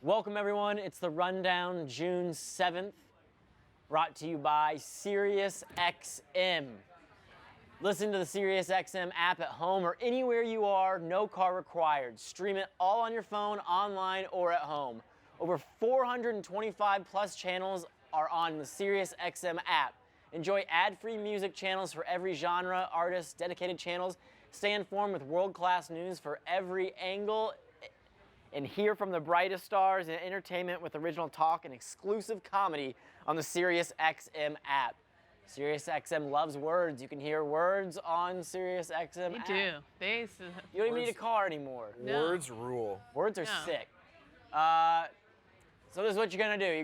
Welcome, everyone. It's the Rundown, June 7th, brought to you by SiriusXM. Listen to the SiriusXM app at home or anywhere you are, no car required. Stream it all on your phone, online, or at home. Over 425 plus channels are on the SiriusXM app. Enjoy ad-free music channels for every genre, artist, dedicated channels. Stay informed with world-class news for every angle, and hear from the brightest stars in entertainment with original talk and exclusive comedy on the SiriusXM app. SiriusXM loves words. You can hear words on SiriusXM app. They do. You don't even need a car anymore. No. Words rule. Words are sick. So this is what you're gonna do.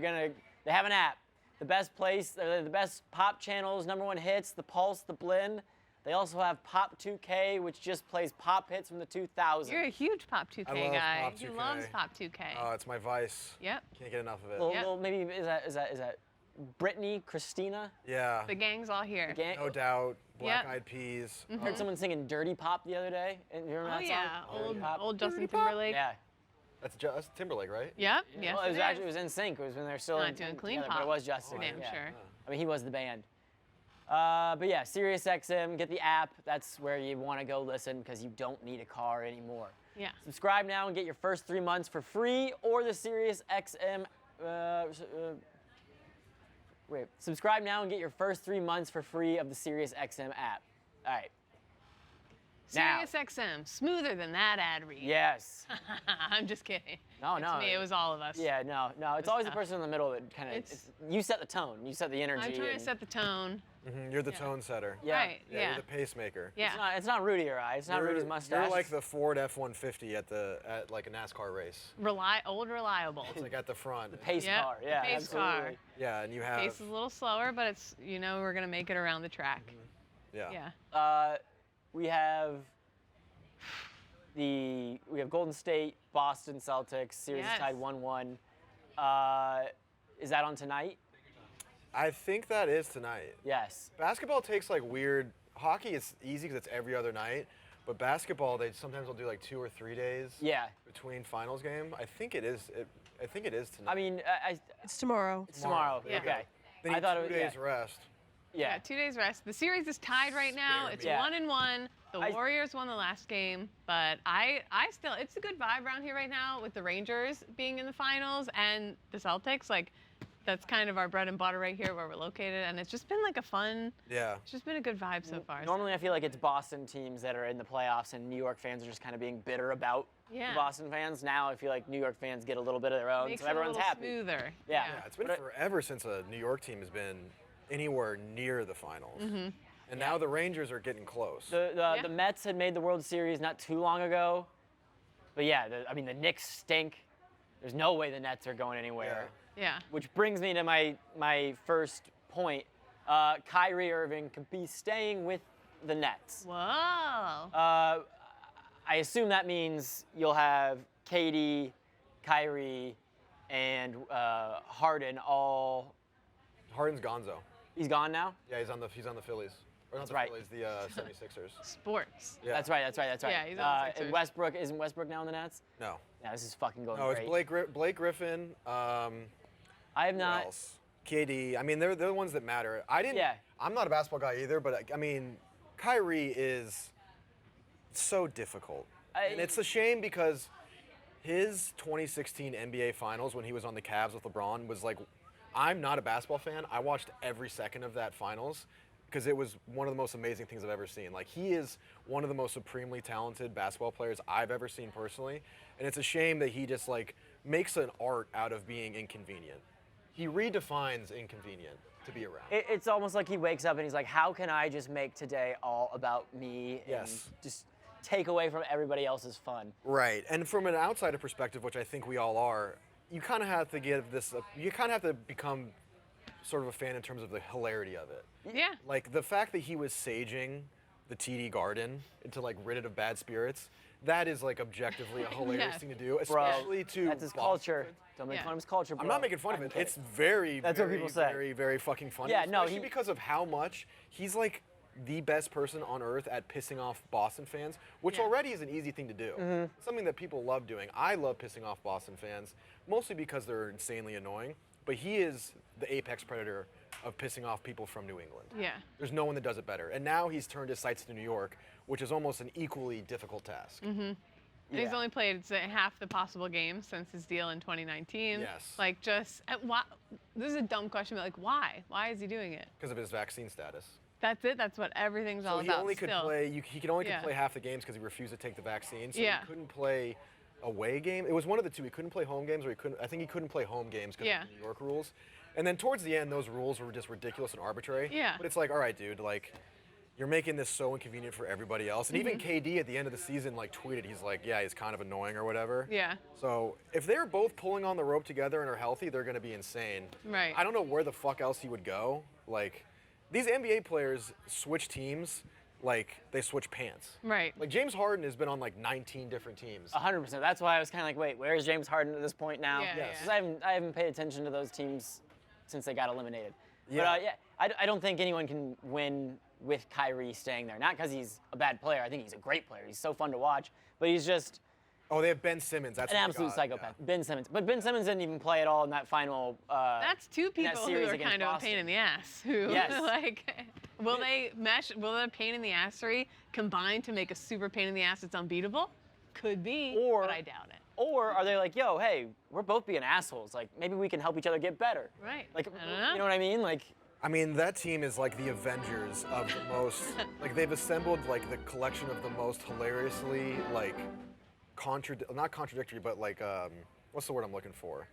They have an app. The best place, the best pop channels, #1 hits, the Pulse, the Blend. They also have Pop 2K, which just plays pop hits from the 2000s. You're a huge Pop 2K I love guy. Pop He 2K. loves Pop 2K. Oh, it's my vice. Yep. Can't get enough of it. Little, maybe is that Britney, Christina? Yeah. The gang's all here. Gang? No doubt. Black Yep. Eyed Peas. I heard someone singing Dirty Pop the other day. And you remember Oh that yeah, song? Dirty Pop. old Justin Timberlake. Yeah. That's Timberlake, right? Yep. Yes. Well, it was in sync. It was when they're still Not doing clean together, pop. but it was Justin. Damn yeah. sure. I mean, he was the band. But yeah, SiriusXM, get the app. That's where you want to go listen because you don't need a car anymore. Yeah. Subscribe now and get your first 3 months for free, or the SiriusXM. Subscribe now and get your first 3 months for free of the SiriusXM app. All right. Now. SiriusXM, smoother than that ad read. Yes. I'm just kidding. No, To me, it was all of us. Yeah, no. It's always the person in the middle that kind of. You set the tone. You set the energy. I'm trying to set the tone. You're the tone setter. Yeah. Right. Yeah, Yeah. You're the pacemaker. Yeah. It's not Rudy or I. It's not Rudy's mustache. You're like the Ford F-150 at like a NASCAR race. Old reliable. It's like at the front. pace Yep, car. the Yeah, pace absolutely. car. Yeah, and you have. Pace is a little slower, but it's we're gonna make it around the track. Yeah. Yeah. We have Golden State, Boston Celtics. Series is Yes. tied 1-1. Is that on tonight? I think that is tonight. Yes. Basketball takes like weird. Hockey is easy because it's every other night, but basketball they sometimes will do like 2 or 3 days. Yeah. Between finals game. I think it is. I think it is tonight. I mean, It's tomorrow. it's tomorrow. Yeah. Okay. They need I thought 2 it was days rest. Yeah. 2 days rest. The series is tied right now. Spare It's me. Yeah. 1-1. The Warriors won the last game, but I still, it's a good vibe around here right now with the Rangers being in the finals and the Celtics. Like, that's kind of our bread and butter right here where we're located, and it's just been like it's just been a good vibe so far. Normally, I feel like it's Boston teams that are in the playoffs, and New York fans are just kind of being bitter about the Boston fans. Now, I feel like New York fans get a little bit of their own, Makes so it everyone's a little happy. smoother. Yeah. Yeah, it's been forever since a New York team has been anywhere near the finals. And now the Rangers are getting close. The Mets had made the World Series not too long ago, but yeah, the Knicks stink. There's no way the Nets are going anywhere. Yeah. Which brings me to my first point. Kyrie Irving could be staying with the Nets. Whoa. I assume that means you'll have KD, Kyrie, and Harden all. Harden's gonzo. He's gone now? Yeah, he's on the Phillies. Or not That's the right. Phillies, the 76ers. Sports. Yeah. That's right. Yeah, he's on the Sixers. And isn't Westbrook now in the Nets? No. Yeah, this is fucking going No, great. it's Blake Griffin. I have Who not. else? KD. I mean, they're the ones that matter. Yeah. I'm not a basketball guy either, but I mean, Kyrie is so difficult. And it's a shame because his 2016 NBA Finals when he was on the Cavs with LeBron was like, I'm not a basketball fan. I watched every second of that Finals because it was one of the most amazing things I've ever seen. Like, he is one of the most supremely talented basketball players I've ever seen personally. And it's a shame that he just like makes an art out of being inconvenient. He redefines inconvenient to be around. It's almost like he wakes up and he's like, how can I just make today all about me and just take away from everybody else's fun? Right. And from an outsider perspective, which I think we all are, you kind of have to give this, you kind of have to become sort of a fan in terms of the hilarity of it. Yeah. Like the fact that he was saging the TD Garden to like rid it of bad spirits, that is like objectively a hilarious Yes. thing to do, Bro, especially to that's his Boston. culture. Don't make Yeah. fun of his culture, bro. I'm not making fun of I'm it. kidding. It's very, That's what very, people say. very, very fucking funny. Yeah, no, especially because of how much he's like the best person on earth at pissing off Boston fans, which Yeah. already is an easy thing to do. Something that people love doing. I love pissing off Boston fans, mostly because they're insanely annoying. But he is the apex predator of pissing off people from New England. Yeah. There's no one that does it better. And now he's turned his sights to New York, which is almost an equally difficult task. And he's only played half the possible games since his deal in 2019. Yes. Like, just why? This is a dumb question, but like, why? Why is he doing it? Because of his vaccine status. That's it. That's what everything's all So he about. only could still. play. He could only Yeah. play half the games because he refused to take the vaccine. So Yeah. he couldn't play away game. It was one of the two. He couldn't play home games, or he couldn't. I think he couldn't play home games because Yeah. of the New York rules. And then towards the end, those rules were just ridiculous and arbitrary. Yeah. But it's like, all right, dude, like, you're making this so inconvenient for everybody else. And even KD at the end of the season, like, tweeted, he's like, yeah, he's kind of annoying or whatever. Yeah. So if they're both pulling on the rope together and are healthy, they're going to be insane. Right. I don't know where the fuck else he would go. Like, these NBA players switch teams like they switch pants. Right. Like, James Harden has been on like 19 different teams. 100%. That's why I was kind of like, wait, where is James Harden at this point now? Yeah, Yes. 'Cause I haven't paid attention to those teams since they got eliminated. Yeah. But I don't think anyone can win with Kyrie staying there. Not because he's a bad player. I think he's a great player. He's so fun to watch. But he's just Oh, they have Ben Simmons. That's an what they absolute got, psychopath. yeah. Ben Simmons. But Ben Simmons didn't even play at all in that final. That's two in that people who series are against kind of a Boston. pain in the ass. Who Yes. like, will they mesh? Will the pain in the assery combine to make a super pain in the ass that's unbeatable? Could be, Or- but I doubt it. Or are they like, yo, hey, we're both being assholes. Like, maybe we can help each other get better. Right. Like, I don't know. you know what I mean? Like, I mean, that team is like the Avengers of the most, like they've assembled like the collection of the most hilariously like, not contradictory, but like, what's the word I'm looking for?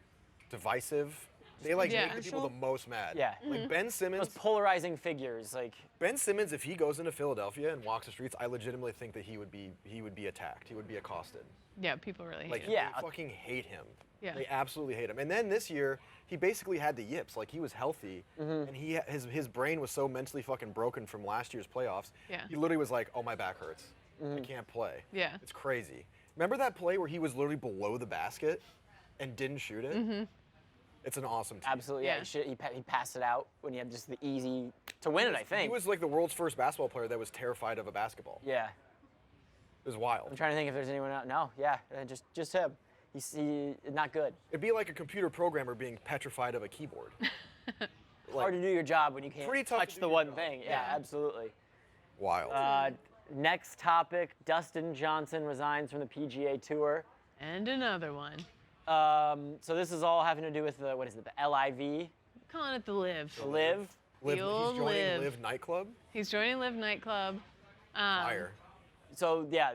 Divisive. They like Yeah. make the people the most mad. Yeah. Like Ben Simmons. those polarizing figures. Like, Ben Simmons, if he goes into Philadelphia and walks the streets, I legitimately think that he would be attacked. He would be accosted. Yeah, people really hate Like, him. Yeah. they fucking hate him. Yeah. They absolutely hate him. And then this year, he basically had the yips. Like, he was healthy, and his brain was so mentally fucking broken from last year's playoffs. Yeah. He literally was like, oh, my back hurts. I can't play. Yeah. It's crazy. Remember that play where he was literally below the basket and didn't shoot it? It's an awesome team. absolutely, yeah. Yeah. He passed it out when he had just the easy to win it, I think. He was like the world's first basketball player that was terrified of a basketball. Yeah. It was wild. I'm trying to think if there's anyone else. No, yeah, just him. He's not good. It'd be like a computer programmer being petrified of a keyboard. Hard to do your job when you can't pretty tough to touch do the your one job. thing. Yeah, Yeah. absolutely. Wild. Next topic, Dustin Johnson resigns from the PGA Tour. And another one. So this is all having to do with the LIV, Calling it the Live. the LIV. Liv, the old he's joining Liv. Live nightclub. He's joining Live nightclub. Fire. So yeah,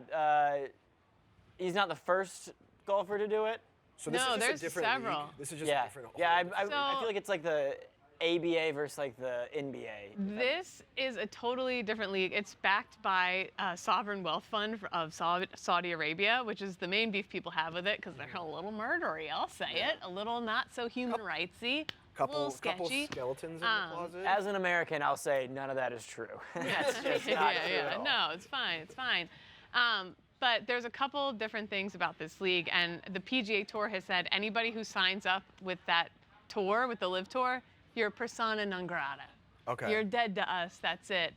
he's not the first golfer to do it. So this No, is just there's a different several. league. This is just a Yeah, different. yeah. I So- feel like it's like the ABA versus like the NBA. This is a totally different league. It's backed by a sovereign wealth fund of Saudi Arabia, which is the main beef people have with it because they're a little murdery. I'll say it, a little not so human rightsy, a little couple sketchy. skeletons in the closet. As an American, I'll say none of that is true. That's just not true at all. No, it's fine. It's fine. But there's a couple different things about this league, and the PGA Tour has said anybody who signs up with that tour, with the Live Tour, you're persona non grata. Okay. You're dead to us. That's it.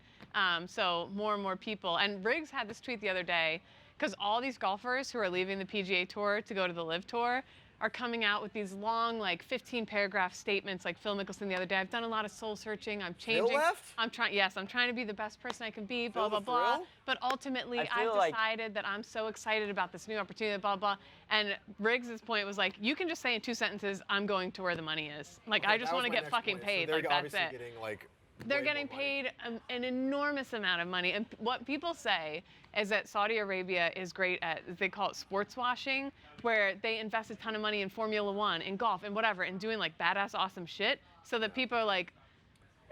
So more and more people. And Riggs had this tweet the other day, because all these golfers who are leaving the PGA Tour to go to the Live Tour are coming out with these long, like 15-paragraph statements, like Phil Mickelson the other day. I've done a lot of soul searching. I'm changing. left? I'm trying. Yes, I'm trying to be the best person I can be. Blah Phil blah the blah. Thrill? But ultimately, I feel I've like- decided that I'm so excited about this new opportunity. Blah blah. And Riggs' point was like, you can just say in 2 sentences, "I'm going to where the money is." Like, Okay, I just that was want to my get next fucking point. paid. So they're Like, that's obviously it. getting like. They're way getting more money. paid an enormous amount of money. And what people say is that Saudi Arabia is great at, they call it sports washing, where they invest a ton of money in Formula One, in golf, and whatever, and doing like badass awesome shit, so that people are like,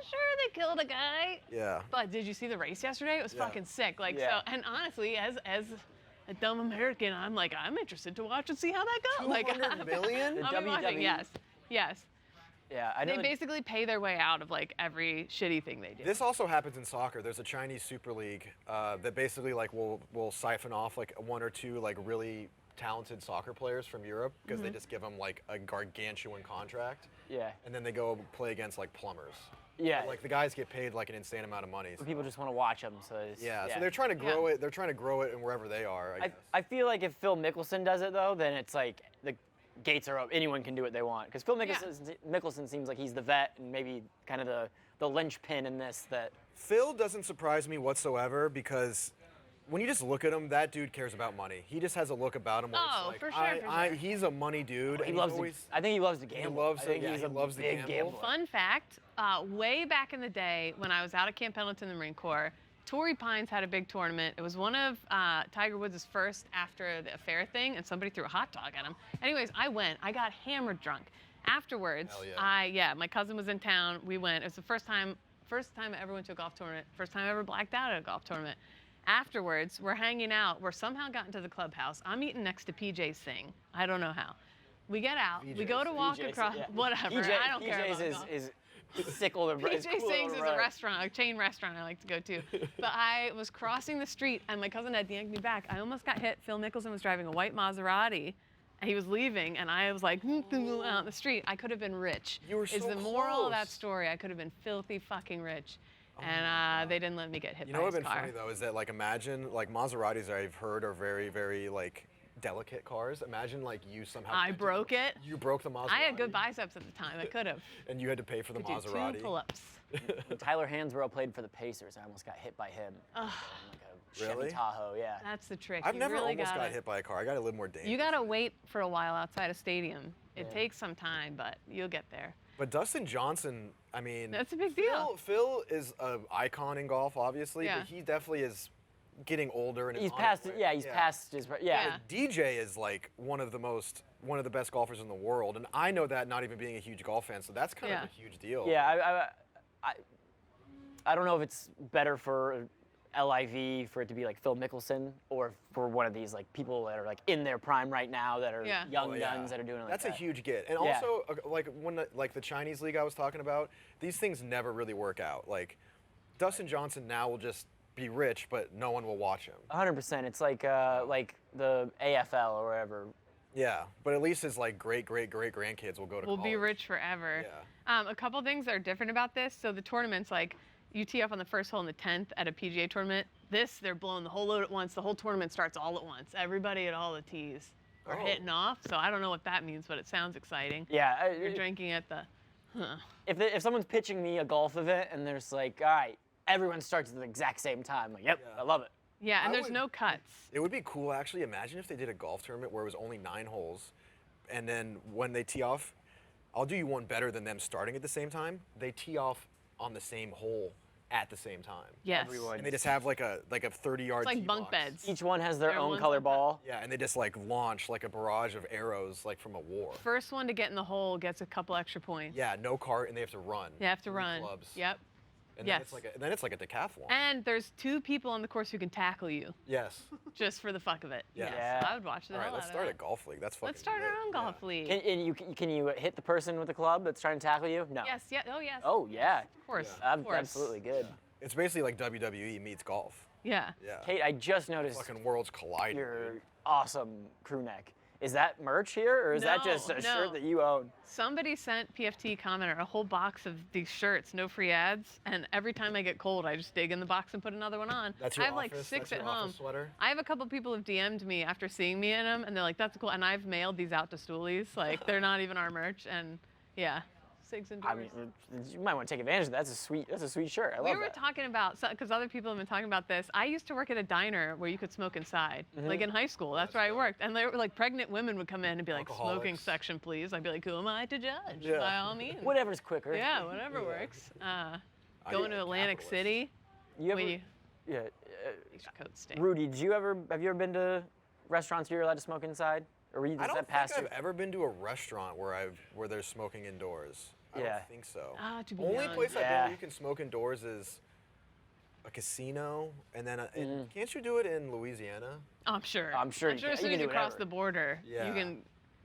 sure, they killed a guy, Yeah. but did you see the race yesterday? It was Yeah. fucking sick. Like, Yeah. so, and honestly, as a dumb American, I'm like, I'm interested to watch and see how that goes. Like, 200 million? I'll be watching, WWE. yes. Yeah, I know. They basically pay their way out of like every shitty thing they do. This also happens in soccer. There's a Chinese Super League that basically like will siphon off like one or two like really talented soccer players from Europe because they just give them like a gargantuan contract, Yeah. and then they go play against like plumbers. Yeah. Like the guys get paid like an insane amount of money. So. People just want to watch them. So So they're trying to grow it. They're trying to grow it in wherever they are. I guess. I feel like if Phil Mickelson does it though, then it's like the gates are up. Anyone can do what they want. Because Phil Mickelson seems like he's the vet and maybe kind of the linchpin in this. That Phil doesn't surprise me whatsoever because when you just look at him, that dude cares about money. He just has a look about him where it's like, for sure. he's a money dude. he loves. I think he loves to gamble. He loves the big gamble. gambler. Fun fact, way back in the day when I was out at Camp Pendleton in the Marine Corps, Torrey Pines had a big tournament. It was one of Tiger Woods' first after the affair thing, and somebody threw a hot dog at him. Anyways, I went. I got hammered drunk. Afterwards, Hell yeah. my cousin was in town. We went. It was the first time I ever went to a golf tournament. First time I ever blacked out at a golf tournament. Afterwards, we're hanging out. We're somehow gotten to the clubhouse. I'm eating next to PJ Singh. I don't know how. We get out. We go to walk across. Whatever. I don't care about golf. is sick older brother. PJ Singh's is a restaurant, a chain restaurant I like to go to. But I was crossing the street, and my cousin had yanked me back. I almost got hit. Phil Mickelson was driving a white Maserati, and he was leaving, and I was like, out the street. I could have been rich. You were so Is the moral of that close. story. I could have been filthy fucking rich. And they didn't let me get hit by his car. You know what would have been funny though is that like imagine like Maseratis I've heard are very very like delicate cars. Imagine like you somehow. I broke it. You broke the Maserati. I had good biceps at the time. I could have. And you had to pay for the Could do Maserati. 2 pull-ups. When Tyler Hansbrough played for the Pacers, I almost got hit by him. Like a Chevy Really? Tahoe, yeah. That's the trick. I've You never really almost gotta, got hit by a car. I got to live more dangerous. You gotta wait for a while outside a stadium. It takes some time, but you'll get there. But Dustin Johnson, I mean, That's a big deal. Phil is an icon in golf, obviously, Yeah. but he definitely is getting older and He's is on past his it. way. Yeah, he's past his. Yeah. DJ is like one of the best golfers in the world, and I know that not even being a huge golf fan, so that's kind of a huge deal. Yeah, I don't know if it's better for LIV for it to be like Phil Mickelson or for one of these like people that are like in their prime right now that are young guns that are doing it like That's that. a huge get. And also like when the Chinese league I was talking about, these things never really work out. Like Dustin Johnson now will just be rich, but no one will watch him. 100%. It's like the AFL or whatever. Yeah, but at least his like great grandkids will go to We'll college. be rich forever. Yeah. A couple things that are different about this. So the tournaments, like you tee up on the first hole in the 10th at a PGA tournament. This, they're blowing the whole load at once. The whole tournament starts all at once. Everybody at all the tees are hitting off. So I don't know what that means, but it sounds exciting. Yeah. You're drinking at the. If someone's pitching me a golf event and there's like, all right, everyone starts at the exact same time. Like, yep, I love it. Yeah, and there's no cuts. It would be cool, actually. Imagine if they did a golf tournament where it was only 9 holes, and then when they tee off, I'll do you one better than them starting at the same time. They tee off on the same hole at the same time. Yes. And they just have like a 30-yard. It's like tee bunk box. beds. Each one has their own Everyone's color like that. ball. Yeah, and they just like launch like a barrage of arrows like from a war. First one to get in the hole gets a couple extra points. Yeah, no cart, and they have to run. You have to 3 run. clubs. Yep. And then it's like a decathlon. And there's 2 people on the course who can tackle you, Yes. just for the fuck of it. Yeah. Yes, I would watch the All right, hell let's out start of a that. golf league. That's fucking Let's start great. our own golf league. Can you hit the person with the club that's trying to tackle you? No. Yes, yeah, oh yes. Oh yeah. Of course. Yeah. Of course. Absolutely good. It's basically like WWE meets golf. Yeah. Yeah. Kate, I just noticed Fucking worlds colliding. your dude. awesome crew neck. Is that merch here, or is that No, just a no. shirt that you own? Somebody sent PFT commenter a whole box of these shirts, no free ads, and every time I get cold, I just dig in the box and put another one on. That's your I have like office? 6 That's at your home. office sweater? I have a couple people who've DM'd me after seeing me in them, and they're like, "That's cool." And I've mailed these out to Stoolies, like they're not even our merch, and yeah, Sigs and I Doors. mean, you might want to take advantage of that. That's a sweet shirt. I love We were that. talking about, because other people have been talking about this. I used to work at a diner where you could smoke inside, like in high school. That's where I worked. And they were like, pregnant women would come in and be like, smoking Alcoholics. section, please. I'd be like, who am I to judge? Yeah. By all means. Whatever's quicker. Yeah, whatever works. Going to a Atlantic capitalist. City. You ever, when you, yeah. these coats stink. Rudy, have you ever been to restaurants where you're allowed to smoke inside, or were you I just don't that think past I've ever been to a restaurant where there's smoking indoors. I Yeah. don't think so. Ah, to be Only young. place I've been Yeah. where you can smoke indoors is a casino, and then can't you do it in Louisiana? I'm sure. I'm sure you as can- soon you as can you do cross whatever. the border, Yeah. you can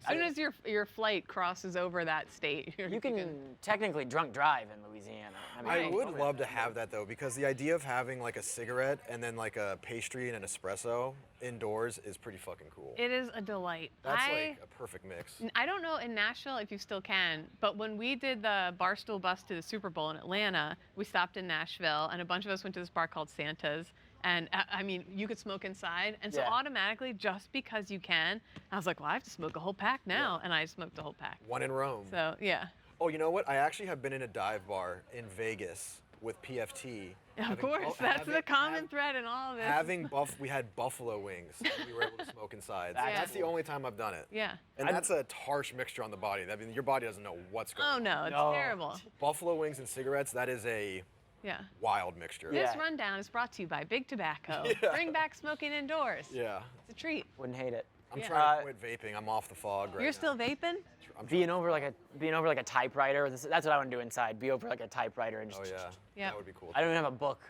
As soon as your flight crosses over that state, You can technically drunk drive in Louisiana. I would love to have that though, because the idea of having like a cigarette and then like a pastry and an espresso indoors is pretty fucking cool. It is a delight. That's like a perfect mix. I don't know in Nashville if you still can, but when we did the Barstool bus to the Super Bowl in Atlanta, we stopped in Nashville, and a bunch of us went to this bar called Santa's. And I mean, you could smoke inside. And so automatically, just because you can, I was like, well, I have to smoke a whole pack now. And I smoked a whole pack. One in Rome. So, yeah. Oh, you know what? I actually have been in a dive bar in Vegas with PFT. Of course, that's the common thread in all of this. We had buffalo wings and we were able to smoke inside. So Yeah. that's the only time I've done it. Yeah. And that's a harsh mixture on the body. I mean, your body doesn't know what's going on. Oh, no, it's terrible. Buffalo wings and cigarettes, that is a wild mixture. This rundown is brought to you by Big Tobacco. Bring back smoking indoors. Yeah. It's a treat. Wouldn't hate it. I'm trying to quit vaping. I'm off the fog right now. You're still vaping? Being over like a typewriter. That's what I want to do inside. Be over like a typewriter and just. Oh yeah. Yep. That would be cool. I don't even have a book,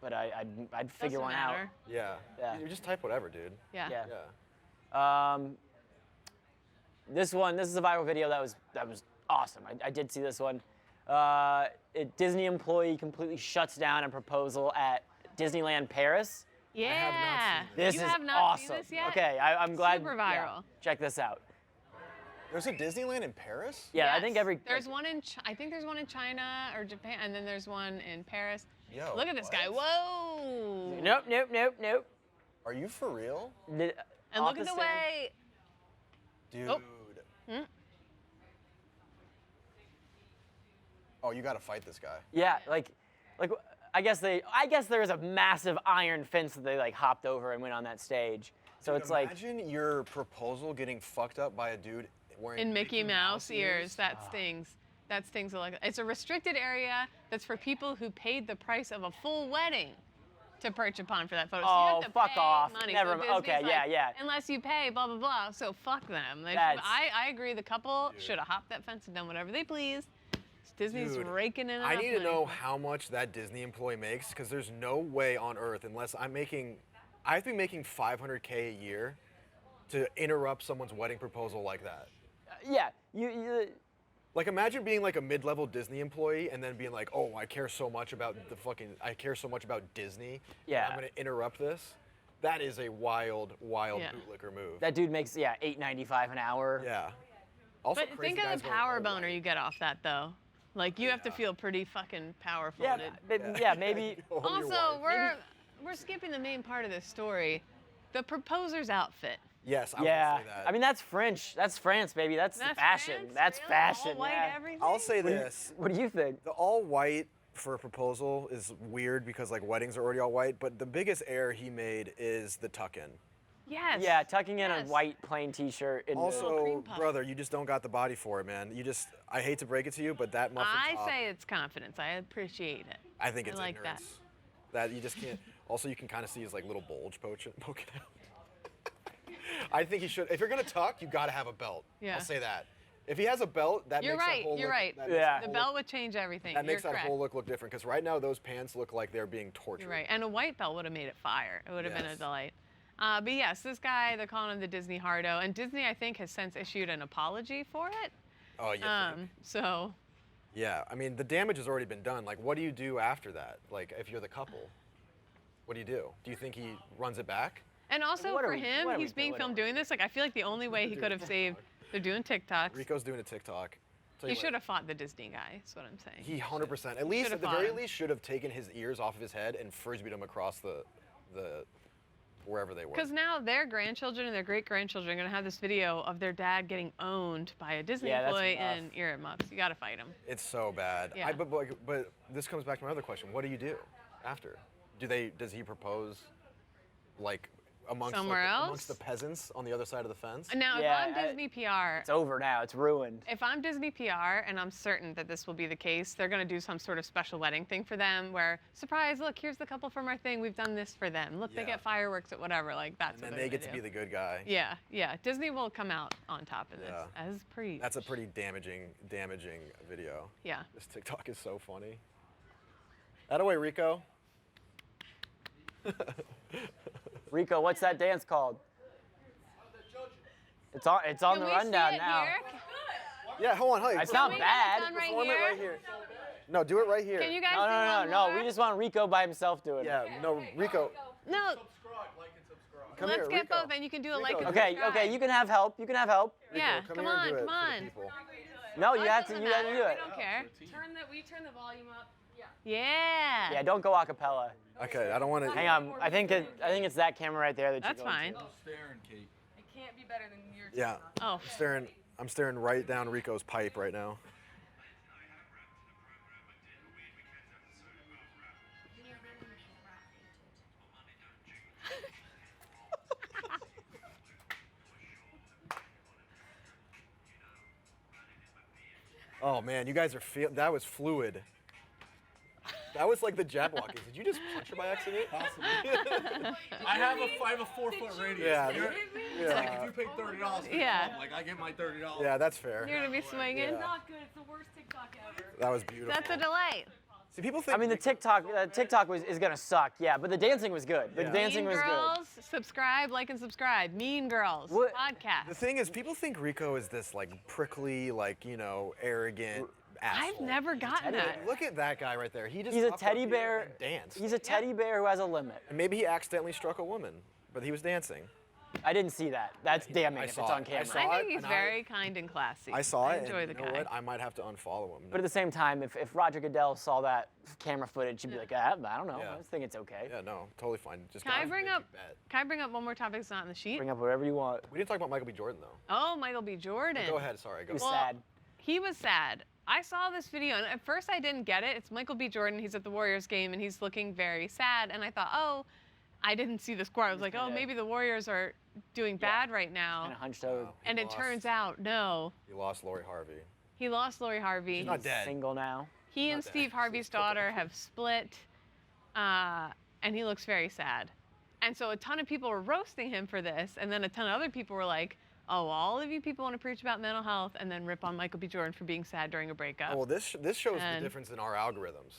but I'd figure one out. Yeah. Yeah. You just type whatever, dude. Yeah. Yeah. This is a viral video that was awesome. I did see this one. A Disney employee completely shuts down a proposal at Disneyland Paris. Yeah. This you is have not awesome. seen this yet? Okay, I'm glad. Super viral. Check this out. There's a Disneyland in Paris? Yeah, Yes. I think every. There's one in. I think there's one in China or Japan, and then there's one in Paris. Yo, Look at this guy. Whoa. Nope. Are you for real? And look at the way. Dude. Oh. Oh, you gotta fight this guy. Yeah, like I guess there is a massive iron fence that they like hopped over and went on that stage. So Dude, it's like imagine your proposal getting fucked up by a dude wearing In Mickey Mouse ears. That stings. That stings a lot. It's a restricted area that's for people who paid the price of a full wedding to perch upon for that photo. So you have to fuck pay off. money. Never So mind. Disney's Okay, like, yeah. Unless you pay, blah, blah, blah. So fuck them. I agree. The couple should have hopped that fence and done whatever they pleased. Disney's Dude, raking in enough I need to money. know how much that Disney employee makes, because there's no way on earth, unless I have to be making $500K a year to interrupt someone's wedding proposal like that. yeah, you Like, imagine being like a mid-level Disney employee and then being like, oh, I care so much about Disney. Yeah. I'm gonna interrupt this. That is a wild Yeah. bootlicker move. that dude makes $8.95 an hour. Yeah. Also, But crazy think of guys the going power all boner white. you get off that, though. Like, you have to feel pretty fucking powerful. Yeah, to- maybe. Oh, your Also, wife. we're skipping the main part of this story. The proposer's outfit. Yes, I Yeah, would say that. I mean that's French. That's France, baby. That's fashion. France, That's really? fashion. All white, yeah. everything? I'll say this. What do you think? The all white for a proposal is weird because like weddings are already all white, but the biggest error he made is the tuck-in. Yes. Yeah, tucking in a Yes. white plain T-shirt. In Also, cream puff. brother, you just don't got the body for it, man. I hate to break it to you, but that muffin I top, say it's confidence. I appreciate it. I think it's I like that. ignorance. That you just can't. Also, you can kind of see his like little bulge poking out. I think he should. If you're gonna tuck, you gotta have a belt. Yeah. I'll say that. If he has a belt, that You're makes right. that whole You're look, right. that makes Yeah. The whole belt look- would change everything. That makes You're that correct. whole look different. Because right now those pants look like they're being tortured. You're right. And a white belt would have made it fire. It would have been a Yes. delight. But yes, this guy, they're calling him the Disney Hardo. And Disney, I think, has since issued an apology for it. Oh yeah. So, Yeah. I mean, the damage has already been done. Like, what do you do after that? Like, if you're the couple, what do you do? Do you think he runs it back? and also What are for we- him, what are we he's being doing filmed over doing this. Like, I feel like the only way he could have saved, they're doing TikToks. Rico's doing a TikTok. Tell He you what, should have fought the Disney guy, is what I'm saying. He 100%. At least, should've at the fought very him. least, should have taken his ears off of his head and frisbeed him across the wherever they were. Because now their grandchildren and their great-grandchildren are going to have this video of their dad getting owned by a Disney Yeah, that's employee rough. and earmuffs. You got to fight him. It's so bad. Yeah. But this comes back to my other question. What do you do after? Does he propose, like, amongst Somewhere amongst else? the peasants on the other side of the fence? Now, Yeah, if I'm Disney PR, It's over now. It's ruined. if I'm Disney PR and I'm certain that this will be the case, they're going to do some sort of special wedding thing for them where, surprise, look, here's the couple from our thing. We've done this for them. Look, they Yeah. get fireworks at whatever. Like, that's And what then they're they get to gonna be do. the good guy. Yeah. Disney will come out on top of this, Yeah. as per That's a pretty damaging video. Yeah. This TikTok is so funny. That away, Rico. Rico, what's that dance called? It's on Can the we rundown see it now. here? Yeah, hold on. It's not we bad. have it done right Perform it here? right here. No, do it right here. Can you guys No, do no, one no, more? no. We just want Rico by himself doing it. Yeah, no, Rico. No, Subscribe, like and subscribe. Come let's here, get Rico. both, and you can do a Rico, like and Okay, subscribe. okay. You can have help. You can have help. Yeah, Rico, come here and on, do it come for the on. people. No, Oh, you it have to. doesn't You got to matter. do it. We don't care. We turn the volume up. Yeah. Yeah. Yeah, don't go a cappella. Okay, I don't want to. Hang on. I think it's that camera right there that That's you're going fine. to. Staring, Kate. It can't be better than yours. Yeah. Oh, I'm staring right down Rico's pipe right now. Oh man, you guys are that was fluid. That was like the Jabberwockies. Did you just punch her by accident? Possibly. I have a 4-foot radius. Yeah. It's like if you pay $30, Yeah. like I get my $30. Yeah, that's fair. you're gonna be swinging. Yeah. Not good. It's the worst TikTok ever. That was beautiful. That's a delight. See, people think. I mean, the TikTok is gonna suck. Yeah, but the dancing was good. The Yeah. dancing Mean was Girls, subscribe, like, and subscribe. Mean Girls What- podcast. The thing is, people think Rico is this like prickly, like arrogant asshole. I've never gotten that. Look at that guy right there. He just. He's a hopped up teddy here bear. and danced. He's a teddy bear who has a limit. And maybe he accidentally struck a woman, but he was dancing. I didn't see that. That's damning if it's saw on it. I camera. saw I it, think he's and very kind and classy. I saw it. enjoy and the you know guy. what? I might have to unfollow him. But at the same time, if Roger Goodell saw that camera footage, he'd be like, I don't know. Yeah. I just think it's okay. Yeah, no, totally fine. Just Can I gotta bring make up? you bet. Can I bring up one more topic that's not in the sheet? Bring up whatever you want. We didn't talk about Michael B. Jordan though. Oh, Michael B. Jordan. Go ahead. Sorry. Go. He was Well, sad. He was sad. I saw this video, and at first I didn't get it. It's Michael B. Jordan. He's at the Warriors game, and he's looking very sad. And I thought, oh, I didn't see the score. I was like, oh, kinda- maybe the Warriors are doing bad right now. Kind of hunched over. He And it lost- turns out, no. He lost Lori Harvey. He lost Lori Harvey. She's not dead. Single now. He and dead. Steve Harvey's daughter have split, and he looks very sad. And so a ton of people were roasting him for this, and then a ton of other people were like, oh, all of you people want to preach about mental health and then rip on Michael B. Jordan for being sad during a breakup. Oh, well, this shows the And- difference in our algorithms.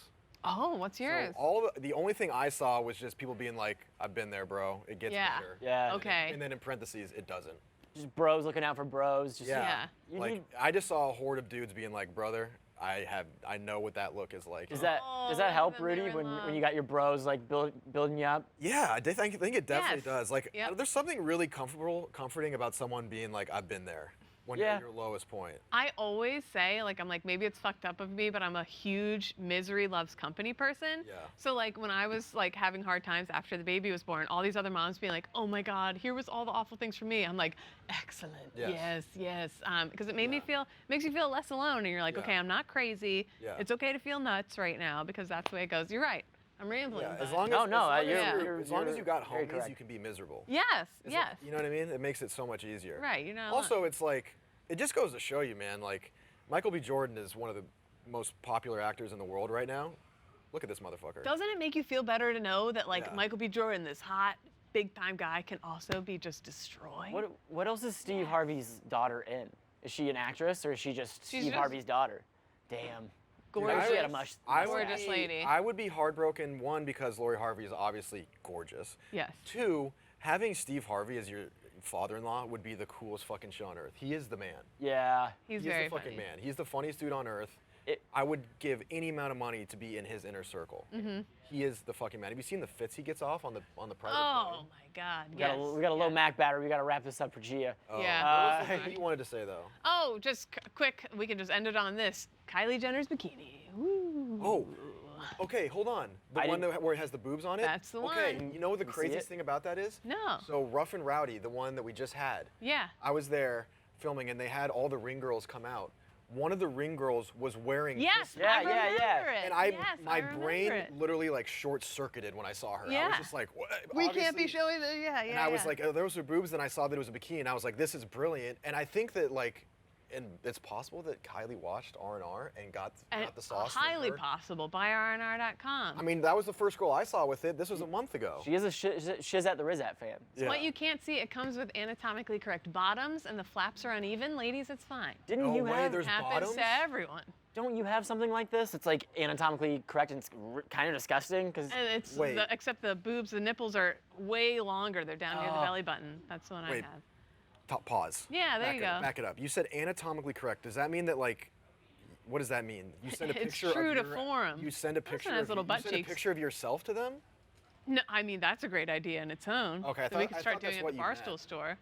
Oh, what's yours? So the only thing I saw was just people being like, "I've been there, bro. It gets Yeah. better." Yeah. Okay. And then in parentheses, it doesn't. Just bros looking out for bros. Just, Yeah. You Like need, I just saw a horde of dudes being like, "Brother, I know what that look is like." does that Oh, help, then they're Rudy, in when love. you got your bros like building you up? Yeah, I think it definitely Yes. does. Like, Yep. there's something really comforting about someone being like, "I've been there," when you're Yeah. at your lowest point. I always say, like, I'm like, maybe it's fucked up of me, but I'm a huge misery loves company person. Yeah. So, like, when I was, like, having hard times after the baby was born, all these other moms being like, oh my God, here was all the awful things for me. I'm like, excellent. Yes. Yes. Because it makes you feel less alone. And you're like, Yeah. okay, I'm not crazy. Yeah. It's okay to feel nuts right now because that's the way it goes. You're right. I'm rambling. Yeah, but- as long as No, as no, long as you're- you're- as long as you got very homies, correct. you can be miserable. Yes. As Yes. You know what I mean? It makes it so much easier. Right. You're not Also, it's like, it just goes to show you, man, like, Michael B. Jordan is one of the most popular actors in the world right now. Look at this motherfucker. Doesn't it make you feel better to know that, like, Yeah. Michael B. Jordan, this hot, big-time guy, can also be just destroyed? What else is Steve Harvey's daughter in? Is she an actress or is she just She's Steve just- Harvey's daughter? Damn. Gorgeous. She had a much. I would Gorgeous be- lady. I would be heartbroken, one, because Lori Harvey is obviously gorgeous. Yes. Two, having Steve Harvey as your father-in-law would be the coolest fucking shit on earth. He is the man. Yeah. He's He is very the fucking funny. man. He's the funniest dude on earth. It- I would give any amount of money to be in his inner circle. Mm-hmm. He is the fucking man. Have you seen the fits he gets off on the private Oh plane? my God. We Yes. got a low yes. Mac battery. We got to wrap this up for Gia. Oh. Yeah. What was the thing you wanted to say though? Oh, just quick. We can just end it on this. Kylie Jenner's bikini. Woo. Oh. Okay, hold on. The I one didn't- where it has the boobs on it? That's the Okay, one. you know what the You see craziest it? thing about that is? No. So Rough and Rowdy, the one that we just had, Yeah. I was there filming and they had all the ring girls come out. One of the ring girls was wearing Yes. this- Yeah, I yeah, remember yeah. it. and yes, my I remember brain it. literally like short-circuited when I saw her. I Yeah. was just like, what? We can't be Obviously- showing the. Yeah. Yeah. And I was yeah. like, oh, those are boobs, and I saw that it was a bikini, and I was like, this is brilliant. And I think that like, and it's possible that Kylie watched R&R and got the sauce. from highly her. possible. Buy rnr.com. I mean, that was the first girl I saw with it. This was a month ago. She is a Shiz at the Rizat fan. Yeah. What you can't see, it comes with anatomically correct bottoms, and the flaps are uneven. Ladies, it's fine. Didn't No you way, have? there's Happens bottoms? to everyone. Don't you have something like this? It's like anatomically correct and it's kind of disgusting because. And it's Wait. except the boobs, the nipples are way longer. They're down near the Oh. belly button. That's what I Wait. have. Pause. Yeah, there you go. Back it up. You said anatomically correct. Does that mean that like, what does that mean? You send a picture It's true of to your, form. You send a picture. has Of, little you butt send a cheeks. picture of yourself to them. No, I mean that's a great idea in its own. Okay, so we can start doing it what at the you meant. Barstool store.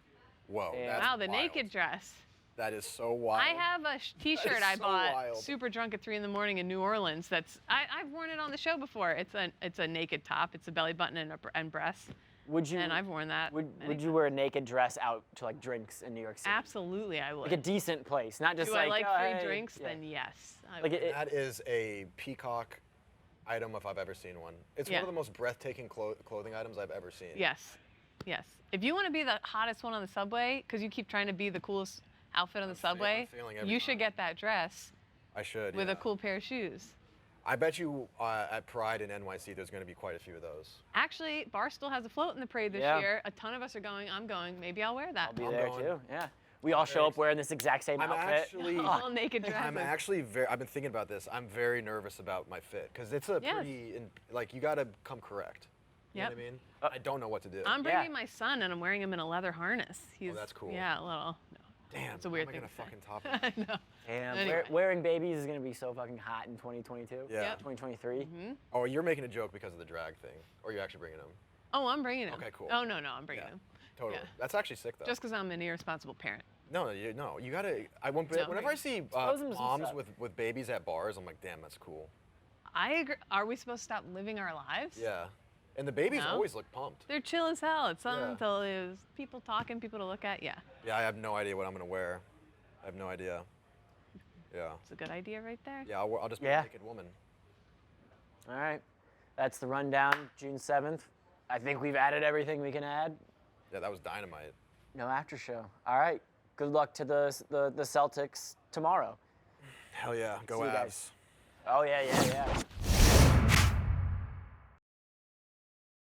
Whoa. Yeah. That's Wow, the wild. naked dress. That is so wild. I have a T-shirt is I so bought wild. super drunk at 3 in the morning in New Orleans. I've worn it on the show before. It's a naked top. It's a belly button and breasts. Would you? And I've worn that. Would many you wear a naked dress out to like drinks in New York City? Absolutely, I would. Like a decent place, not just Do like. I like oh, free hey, drinks? yeah. Then yes. I Like would. That is a peacock item if I've ever seen one. It's Yeah. one of the most breathtaking clothing items I've ever seen. Yes, yes. If you want to be the hottest one on the subway, because you keep trying to be the coolest outfit on the subway, failing every you should time. get that dress I should. with yeah. a cool pair of shoes. I bet you at Pride in NYC, there's going to be quite a few of those. Actually, Barstool has a float in the parade this Yeah. year. A ton of us are going. I'm going. Maybe I'll wear that. I'll be I'm there going. too. Yeah. We all show up wearing this exact same I'm outfit. actually, All naked dresses. I'm actually I've been thinking about this. I'm very nervous about my fit because it's a Yes. pretty, like you got to come correct. You know Yep. what I mean? I don't know what to do. I'm bringing my son, and I'm wearing him in a leather harness. He's, that's cool. Yeah, a little. No, Damn, it's a weird how am thing I gonna to fucking say. top it? I know. Damn, Anyway. wearing babies is gonna be so fucking hot in 2022. Yeah. Yep. 2023. Oh, you're making a joke because of the drag thing, or you're actually bringing him? Oh, I'm bringing him. Okay, cool. Oh no, I'm bringing Yeah. him. Totally. Yeah. That's actually sick though. Just because I'm an irresponsible parent. No, you gotta. No, Whenever I see Expose 'em to some moms stuff. with babies at bars, I'm like, damn, that's cool. I agree. Are we supposed to stop living our lives? Yeah. And the babies No? always look pumped. They're chill as hell. It's something Yeah. until there's people talking, people to look at. Yeah, Yeah, I have no idea what I'm gonna wear. I have no idea. Yeah. it's a good idea right there. Yeah, I'll just be Yeah. a naked woman. All right. That's the rundown, June 7th. I think we've added everything we can add. Yeah, that was dynamite. No after show. All right. Good luck to the Celtics tomorrow. Hell yeah, go See you Avs. guys. Oh yeah.